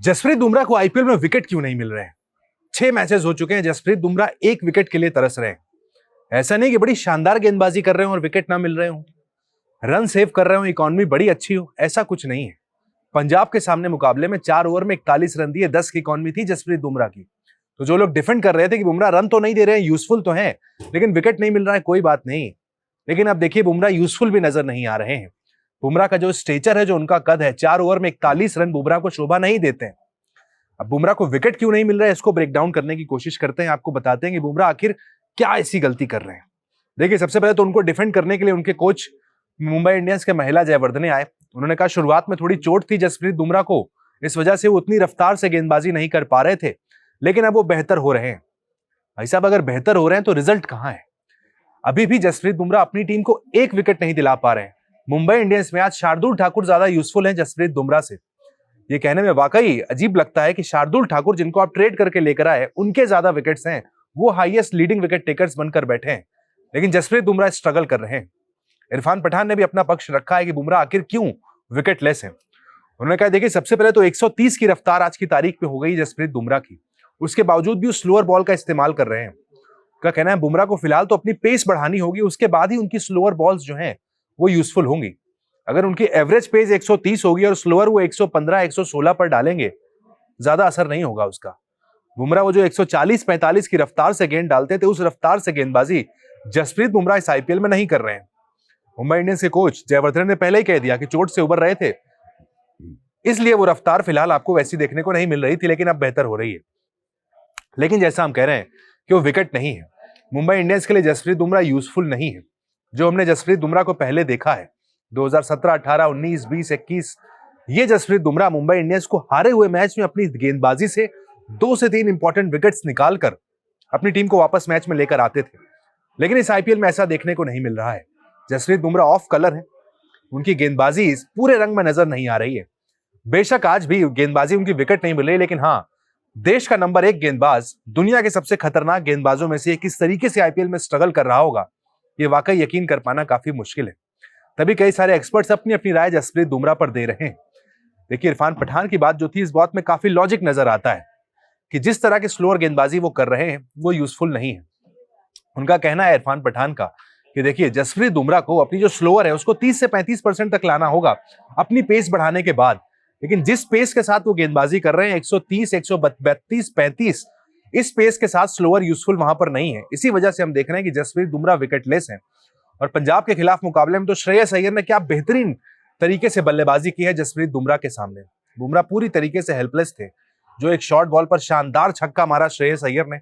जसप्रीत बुमराह को आईपीएल में विकेट क्यों नहीं मिल रहे हैं? 6 मैचेस हो चुके हैं, जसप्रीत बुमराह एक विकेट के लिए तरस रहे हैं। ऐसा नहीं कि बड़ी शानदार गेंदबाजी कर रहे हो और विकेट ना मिल रहे हो, रन सेव कर रहे हो, इकॉनमी बड़ी अच्छी हो, ऐसा कुछ नहीं है। पंजाब के सामने मुकाबले में 4 ओवर में 41 रन दिए, 10 की इकॉनमी थी जसप्रीत बुमराह की। तो जो लोग डिफेंड कर रहे थे कि बुमराह रन तो नहीं दे रहे हैं, यूजफुल तो है, लेकिन विकेट नहीं मिल रहा है, कोई बात नहीं। लेकिन अब देखिए बुमराह यूजफुल भी नजर नहीं आ रहे हैं। बुमराह का जो स्टेचर है, जो उनका कद है, 4 ओवर में 41 रन बुमराह को शोभा नहीं देते हैं। अब बुमराह को विकेट क्यों नहीं मिल रहा है, इसको ब्रेक डाउन करने की कोशिश करते हैं। आपको बताते हैं कि बुमराह आखिर क्या ऐसी गलती कर रहे हैं। देखिए, सबसे पहले तो उनको डिफेंड करने के लिए उनके कोच मुंबई इंडियंस के महिला जयवर्धने आए। उन्होंने कहा शुरुआत में थोड़ी चोट थी जसप्रीत बुमराह को, इस वजह से वो उतनी रफ्तार से गेंदबाजी नहीं कर पा रहे थे, लेकिन अब वो बेहतर हो रहे हैं। भाई साहब, अगर बेहतर हो रहे हैं तो रिजल्ट कहां है? अभी भी जसप्रीत बुमराह अपनी टीम को एक विकेट नहीं दिला पा रहे हैं। मुंबई इंडियंस में आज शार्दुल ठाकुर ज्यादा यूजफुल हैं जसप्रीत बुमराह से। ये कहने में वाकई अजीब लगता है कि शार्दुल ठाकुर, जिनको आप ट्रेड करके लेकर आए, उनके ज्यादा विकेट्स हैं, वो हाईएस्ट लीडिंग विकेट टेकर्स बनकर बैठे हैं, लेकिन जसप्रीत बुमराह स्ट्रगल कर रहे हैं। इरफान पठान ने भी अपना पक्ष रखा है कि बुमराह आखिर क्यों विकेट लेस हैं। उन्होंने कहा, देखिए, सबसे पहले तो 130 की रफ्तार आज की तारीख में हो गई जसप्रीत बुमराह की, उसके बावजूद भी वो स्लोअर बॉल का इस्तेमाल कर रहे हैं। उनका कहना है बुमराह को फिलहाल तो अपनी पेस बढ़ानी होगी, उसके बाद ही उनकी स्लोअर बॉल्स जो हैं वो यूजफुल होंगी। अगर उनकी एवरेज पेस 130 होगी और स्लोअर वो 115 116 पर डालेंगे, ज्यादा असर नहीं होगा उसका। बुमराह वो जो 140-45 की रफ्तार से गेंद डालते थे, उस रफ्तार से गेंदबाजी जसप्रीत बुमराह इस आईपीएल में नहीं कर रहे हैं। मुंबई इंडियंस के कोच जयवर्धने ने पहले ही कह दिया कि चोट से उबर रहे थे, इसलिए वो रफ्तार फिलहाल आपको वैसी देखने को नहीं मिल रही थी, लेकिन अब बेहतर हो रही है। लेकिन जैसा हम कह रहे हैं कि वो विकेट नहीं है, मुंबई इंडियंस के लिए जसप्रीत बुमराह यूजफुल नहीं है। जो हमने जसप्रीत बुमराह को पहले देखा है 2017, 18, 19, 20, 21, ये जसप्रीत बुमराह मुंबई इंडियंस को हारे हुए मैच में अपनी गेंदबाजी से 2 से 3 इंपॉर्टेंट विकेट्स निकालकर अपनी टीम को वापस मैच में लेकर आते थे। लेकिन इस आईपीएल में ऐसा देखने को नहीं मिल रहा है। जसप्रीत बुमराह ऑफ कलर है, उनकी गेंदबाजी इस पूरे रंग में नजर नहीं आ रही है। बेशक आज भी गेंदबाजी उनकी विकेट नहीं मिल रही, लेकिन हाँ, देश का नंबर 1 गेंदबाज, दुनिया के सबसे खतरनाक गेंदबाजों में से किस तरीके से आईपीएल में स्ट्रगल कर रहा होगा, ये वाकई यकीन कर पाना काफी मुश्किल है। तभी कई सारे एक्सपर्ट्स अपनी अपनी राय जसप्रीत बुमराह पर दे रहे हैं। देखिए, इरफान पठान की बात जो थी, इस बात में काफी लॉजिक नजर आता है कि जिस तरह की स्लोअर गेंदबाजी वो कर रहे हैं वो यूजफुल नहीं है। उनका कहना है, इरफान पठान का, कि देखिए, जसप्रीत बुमराह को अपनी जो स्लोअर है उसको 30 से 35% तक लाना होगा अपनी पेस बढ़ाने के बाद। लेकिन जिस पेस के साथ वो गेंदबाजी कर रहे हैं, 130, 132, 35, इस पेस के साथ स्लोअर यूजफुल वहां पर नहीं है। इसी वजह से हम देख रहे हैं कि जसप्रीत बुमराह विकेटलेस हैं। और पंजाब के खिलाफ मुकाबले में तो श्रेयस अय्यर ने क्या बेहतरीन तरीके से बल्लेबाजी की है जसप्रीत बुमराह के सामने। बुमराह पूरी तरीके से हेल्पलेस थे। जो एक शॉर्ट बॉल पर शानदार छक्का मारा श्रेयस अय्यर ने,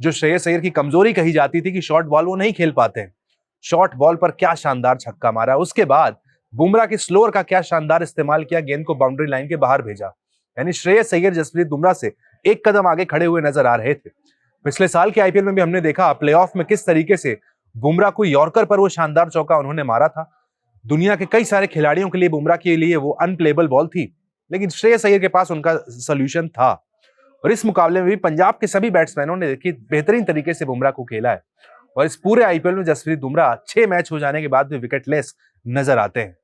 जो श्रेयस अय्यर की कमजोरी कही जाती थी कि शॉर्ट बॉल वो नहीं खेल पाते हैं, शॉर्ट बॉल पर क्या शानदार छक्का मारा। उसके बाद बुमराह की स्लोअर का क्या शानदार इस्तेमाल किया, गेंद को बाउंड्री लाइन के बाहर भेजा। यानी श्रेयस अय्यर जसप्रीत बुमराह से एक कदम आगे खड़े हुए नजर आ रहे थे। पिछले साल के आईपीएल में भी हमने देखा प्लेऑफ में किस तरीके से बुमराह को यॉर्कर पर वो शानदार चौका उन्होंने मारा था। दुनिया के कई सारे खिलाड़ियों के लिए बुमराह के लिए वो अनप्लेबल बॉल थी, लेकिन श्रेयस अय्यर के पास उनका सोल्यूशन था। और इस मुकाबले में भी पंजाब के सभी बैट्समैनों ने देखिए बेहतरीन तरीके से बुमराह को खेला है। और इस पूरे आईपीएल में जसप्रीत बुमराह 6 मैच हो जाने के बाद भी विकेटलेस नजर आते हैं।